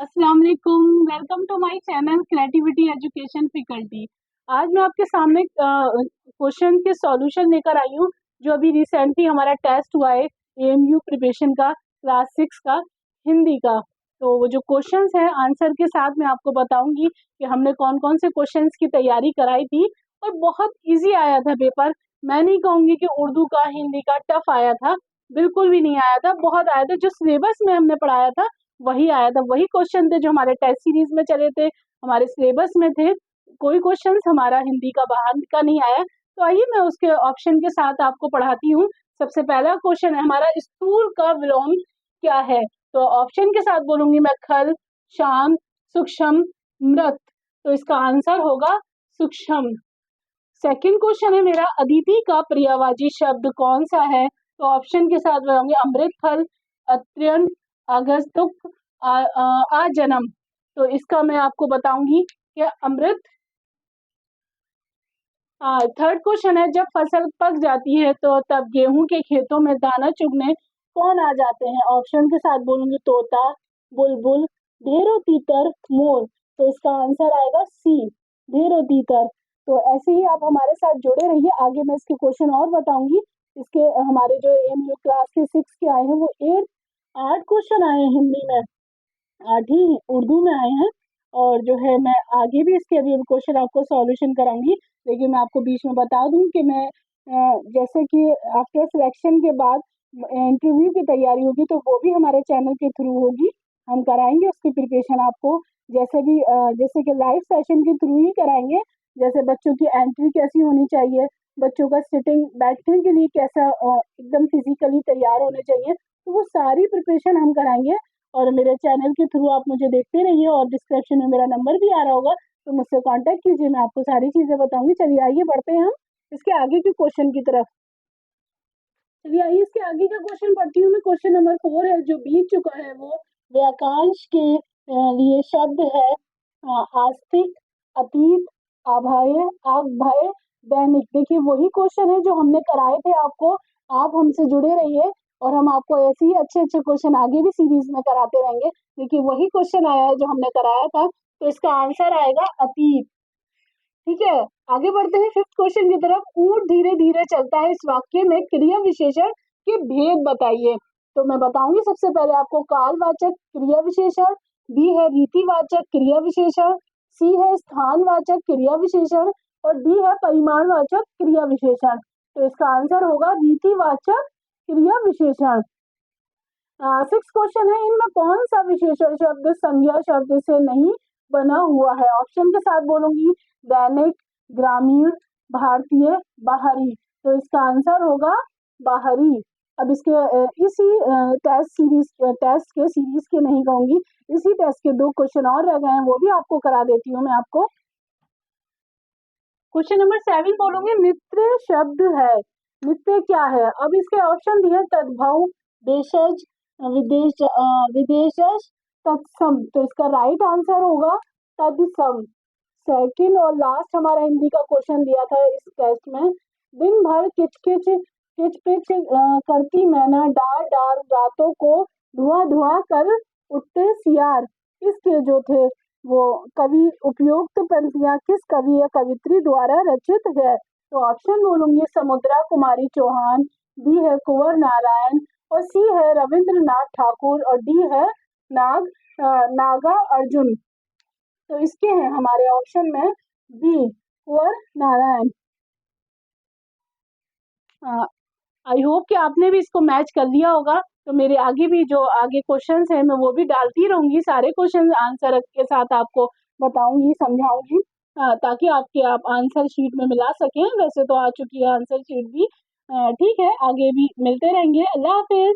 अस्सलाम वालेकुम। Welcome to my channel creativity education faculty. आज मैं आपके सामने क्वेश्चन के सॉल्यूशन लेकर आई हूँ जो अभी रिसेंटली हमारा टेस्ट हुआ है एएमयू प्रिपरेशन का क्लास 6 का हिंदी का। तो वो जो क्वेश्चंस हैं आंसर के साथ मैं आपको बताऊंगी कि हमने कौन कौन से क्वेश्चंस की तैयारी कराई थी और बहुत इजी आया था पेपर। मैं नहीं कहूँगी कि उर्दू का हिंदी का टफ आया था, बिल्कुल भी नहीं आया था, बहुत आया था। जो सिलेबस में हमने पढ़ाया था वही आया था, वही क्वेश्चन थे जो हमारे टेस्ट सीरीज में चले थे, हमारे सिलेबस में थे। कोई क्वेश्चन हमारा हिंदी का बाहर का नहीं आया। तो आइए मैं उसके ऑप्शन के साथ आपको पढ़ाती हूँ। सबसे पहला क्वेश्चन है हमारा, स्थूल का विलोम क्या है? तो ऑप्शन के साथ बोलूंगी मैं, खल, शांत, सूक्ष्म, मृत। तो इसका आंसर होगा सूक्ष्म। सेकंड क्वेश्चन है मेरा, अदिति का पर्यायवाची शब्द कौन सा है? तो ऑप्शन के साथ बताऊंगी, अमृत फल, अत्यंत, अगस्तुक, आजन्म। तो इसका मैं आपको बताऊंगी कि अमृत। थर्ड क्वेश्चन है, जब फसल पक जाती है तो तब गेहूं के खेतों में दाना चुगने कौन आ जाते हैं? ऑप्शन के साथ बोलूंगी, तोता, बुलबुल, ढेरों तीतर, मोर। तो इसका आंसर आएगा सी, ढेरों तीतर। तो ऐसे ही आप हमारे साथ जुड़े रहिए, आगे मैं इसके क्वेश्चन और बताऊंगी। इसके हमारे जो एएमयू क्लास के 6 के आए हैं वो 8 क्वेश्चन आए हैं हिंदी में, 8 ही उर्दू में आए हैं। और जो है मैं आगे भी इसके अभी क्वेश्चन आपको सॉल्यूशन कराऊंगी। लेकिन मैं आपको बीच में बता दूं कि मैं जैसे कि आफ्टर सिलेक्शन के बाद इंटरव्यू की तैयारी होगी तो वो भी हमारे चैनल के थ्रू होगी, हम कराएंगे उसकी प्रिपरेशन आपको। जैसे भी जैसे कि लाइव सेशन के थ्रू ही कराएंगे। जैसे बच्चों की एंट्री कैसी होनी चाहिए, बच्चों का सिटिंग बैठने के लिए कैसा एकदम फिजिकली तैयार होने चाहिए, तो वो सारी प्रिपरेशन हम कराएंगे। और मेरे चैनल के थ्रू आप मुझे देखते रहिए और डिस्क्रिप्शन में मेरा नंबर भी आ रहा होगा, तो मुझसे कांटेक्ट कीजिए, मैं आपको सारी चीजें बताऊंगी। चलिए आइए बढ़ते हैं हम इसके आगे के क्वेश्चन की तरफ। चलिए आइए इसके आगे का क्वेश्चन पढ़ती हूँ मैं। क्वेश्चन नंबर 4 है जो बीत चुका है वो वाक्यांश के लिए शब्द है आस्तिक, अतीत, अभय, अभय, दैनिक। देखिए वही क्वेश्चन है जो हमने कराए थे आपको। आप हमसे जुड़े रहिए और हम आपको ऐसे ही अच्छे अच्छे क्वेश्चन आगे भी सीरीज में कराते रहेंगे। देखिए वही क्वेश्चन आया है जो हमने कराया था, तो इसका आंसर आएगा अतीत। ठीक है, आगे बढ़ते हैं फिफ्थ क्वेश्चन की तरफ। ऊंट धीरे धीरे चलता है, इस वाक्य में क्रिया विशेषण के भेद बताइए। तो मैं बताऊंगी सबसे पहले आपको, कालवाचक क्रिया विशेषण, बी है रीतिवाचक क्रिया विशेषण, सी है स्थानवाचक क्रिया विशेषण और डी है परिमाणवाचक क्रिया विशेषण। तो इसका आंसर होगा रीतिवाचक क्रिया विशेषण। सिक्स क्वेश्चन है, इनमें कौन सा विशेषण शब्द संज्ञा शब्द से नहीं बना हुआ है? ऑप्शन के साथ बोलूंगी, दैनिक, ग्रामीण, भारतीय, बाहरी। तो इसका आंसर होगा बाहरी। अब इसके टेस्ट के सीरीज के नहीं कहूंगी, इसी टेस्ट के 2 क्वेश्चन और रह गए हैं, वो भी आपको करा देती हूँ मैं आपको। क्वेश्चन नंबर 7 बोलूंगी, मित्र शब्द है, मित्र क्या है? अब इसके ऑप्शन दिए, तद्भव, देशज, विदेशज, तत्सम। तो इसका राइट आंसर होगा तत्सम। सेकंड और लास्ट हमारा हिंदी का क्वेश्चन दिया था इस टेस्ट में, दिन भर किचकिच किचपिच करती मैना, डार डार रातों को धुआं धुआं कर उठते सियार। इसके जो थे वो कवि, उपयुक्त पंक्तियां किस कवि या कवित्री द्वारा रचित है? तो ऑप्शन बोलूंगी, समुद्रा कुमारी चौहान, बी है कुंवर नारायण और सी है रविंद्रनाथ ठाकुर और डी है नागा अर्जुन। तो इसके हैं हमारे ऑप्शन में B, Kunwar Narayan. I hope कि आपने भी इसको मैच कर लिया होगा। तो मेरे आगे भी जो आगे क्वेश्चंस हैं मैं वो भी डालती रहूंगी, सारे क्वेश्चन आंसर के साथ आपको बताऊंगी, समझाऊंगी, ताकि आप आंसर शीट में मिला सकें। वैसे तो आ चुकी है आंसर शीट भी। ठीक है, आगे भी मिलते रहेंगे। अल्लाह हाफिज।